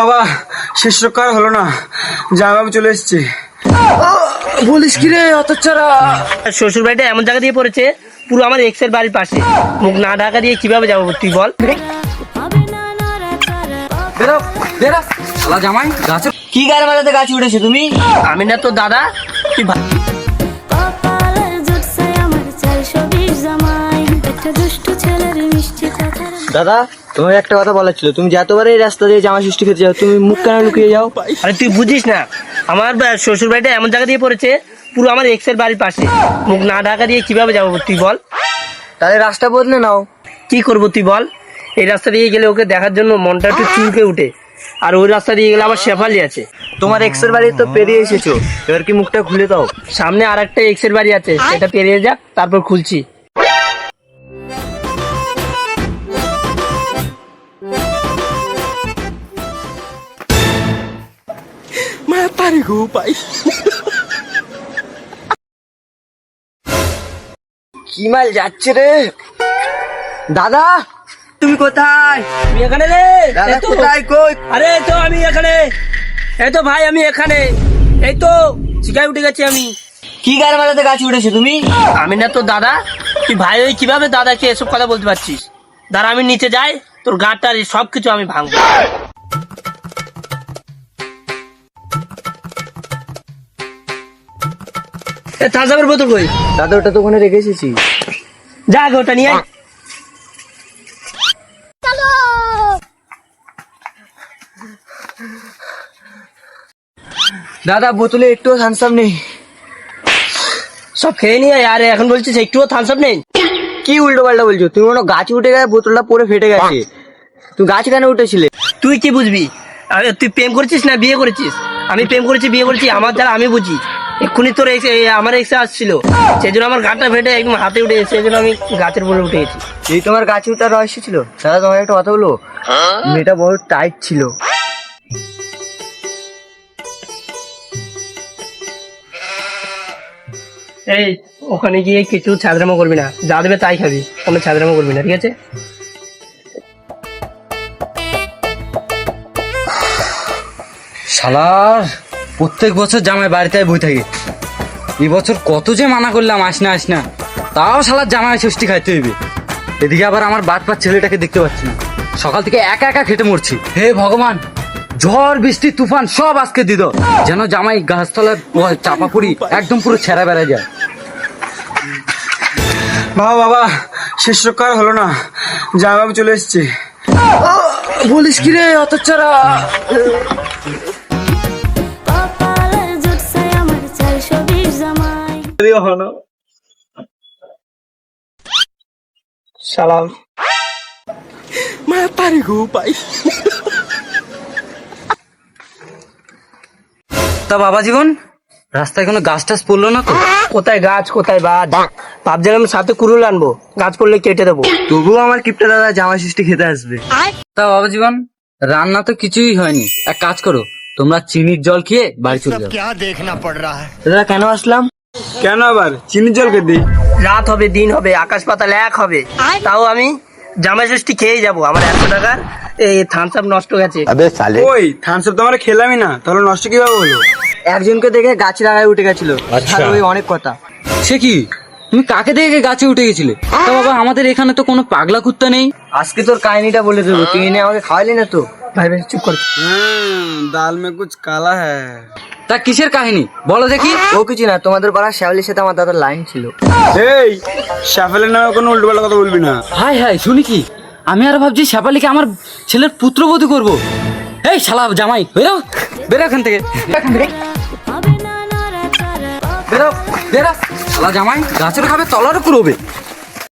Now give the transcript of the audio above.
বাবা শেষ রক্ষা হলো না, জামাইবাবু চলে এসছে। বলিস কি রে অতচ্ছাড়া? শ্বশুর বাড়িটা এমন জায়গা দিয়ে পড়েছে, পুরো আমার এক্সের বাড়ির পাশে। মুখ না ঢাকা দিয়ে কিভাবে যাবো তুই বল? বেরো বেরো শালা জামাই। গাছে কি গায়ে মাথাতে গাছ উঠেছে তুমি? আমি না তো দাদা, তুই দাদা তোমার একটা কথা বলার ছিল, তুমি যতবার এই রাস্তা দিয়ে জামা ষষ্ঠী খেতে যাও তুমি মুখ কেন লুকিয়ে যাও? আরে তুই বুঝিস না, আমার শ্বশুর বাড়িটা এমন জায়গা দিয়ে পড়েছে, পুরো আমার এক্সের বাড়ির পাশে। মুখ না ঢাকা দিয়ে কিভাবে যাবো তুই বল? তাহলে রাস্তা বদলে নাও। কি করবো তুই বল? এই রাস্তা দিয়ে গেলে ওকে দেখার জন্য মনটা একটু চুলকে উঠে, আর ওই রাস্তা দিয়ে গেলে আমার শেফালি আছে। তোমার এক্সের বাড়ি তো পেরিয়ে এসেছো, এবার কি মুখটা খুলে দাও। সামনে আর একটা এক্সের বাড়ি আছে, সেটা পেরিয়ে যাক তারপর খুলছি। কি মাল যাচ্ছে রে দাদা? তুমি কোথায়? তুমি এখানে রে? দাদা এই তো। কোথায় কই? আরে এই তো আমি এখানে, এই তো ভাই আমি এখানে, এই তো শিকায় উঠে গেছি আমি। কি গায়ে মাথাতে গাছ উঠেছে তুমি? আমি না তো দাদা, তুই ভাই ওই কিভাবে দাদাকে এসব কথা বলতে পারছিস? দাঁড়া আমি নিচে যাই, তোর গাঁটটার সবকিছু আমি ভাঙবো। থামসাপের বোতল কই? দাদা ওটা তো ওখানে রেখে এসেছি। যা আগে ওটা নিয়ে আয়। দাদা বোতলে একটুও থামসাপ নেই। সব খেয়ে নিয়ে আয়। আরে এখন বলছিস একটুও থামসাপ নেই? কি উল্টো পাল্টা বলছো? তুমি মনে হয় গাছ উঠে গেছে, বোতলটা পরে ফেটে গেছে। তুমি গাছ কেন উঠেছিলে? তুই কি বুঝবি? আরে তুই প্রেম করেছিস না বিয়ে করেছিস? আমি প্রেম করেছি বিয়ে করেছি, আমার দ্বারা আমি বুঝি। এক্ষুনি তোর আমার এক্সে আসছিল, সেই জন্য আমার গাঁটটা ফেটে একদম হাতে উঠে গেছে, সেই জন্য আমি গাছের উপরে উঠে গেছি। এই তোমার গাছে উঠার রহস্য ছিল? দাদা তোমার একটা কথা বলো, মেয়েটা বহুত টাইট ছিল। এই ওখানে গিয়ে কিছু ছাদরামো করবি না, যা দেবে তাই খাবি, কোনো ছাদরামো করবি না, ঠিক আছে? শালার প্রত্যেক বছর জামাই বাড়িতে বই থাকে। এই বছর কত যে মানা করলাম আস না, তাও শালার জামাই ষষ্ঠী খাইতে হইবে। এদিকে আবার আমার বাটপার ছেলেটাকে দেখতে পাচ্ছি না, সকাল থেকে একা একা খেটে মরছি। হে ভগবান, ঝড় বৃষ্টি তুফান সব আজকে দিদ, যেন জামাই গাছতলার চাপা পড়ি একদম পুরো ছেঁড়া বেড়া যায়। বাবা বাবা শেষ রক্ষা হলো না, জামাইবাবু চলে এসছে। বলিস কি রে অতচ্ছাড়া? সালাম। তা বাবা জীবন, রাস্তায় কোনো গাছ টাছ পড়লো না তো? কোথায় গাছ কোথায় বাদ, ভাবছিলাম সাথে কুড়ুল আনবো, গাছ পড়লে কেটে দেবো। তবুও আমার কিপটা দাদা জামা ষষ্ঠী খেতে আসবে। তা বাবা জীবন, রান্না তো কিছুই হয়নি, এক কাজ করো, তোমরা চিনির জল খেয়ে বাড়ি চলে যাও। দাদা কেন আসলাম? কেন আবার চিনির জল খেতে? রাত হবে দিন হবে আকাশ পাতাল এক হবে, তাও আমি জামাই ষষ্ঠী খেয়েই যাবো। আমার 100 টাকার এই থামস আপ নষ্ট গেছে। ওই থামস আপ তো আমরা খেলামই না, তাহলে নষ্ট কিভাবে হলো? একজনকে দেখে গাছ লাগায় উঠে গেছিল, আর ওই অনেক কথা। সে কি, তুমি কাকে দেখে গাছে উঠে গেছিলে? তা বাবা আমাদের এখানে তো কোনো পাগলা কুত্তা নেই। আজকে তোর কাহিনীটা বলে দেবো, তুই এনে আমাকে খাওয়ালি না তো। ভাই ভাই চুপ কর। দাল মে কুছ কালা হ্যায়। তা কিসের কাহিনী বলো দেখি? ও কিছু না, তোমাদের পাড়ার শ্যাওলির সাথে আমার দাদার লাইন ছিল। এই শ্যাফেলের নামে কোনো উল্টো পাল্টা কথা বলবি না। হাই হাই শুনি কি, আমি আর ভাবছি শ্যাপালিকে আমার ছেলের পুত্রবধূ করব। এই শালা জামাই বেরো, বেরো এখান থেকে, বেরো বেরো। শালা জামাই গাছের খাবে তলারও করবে।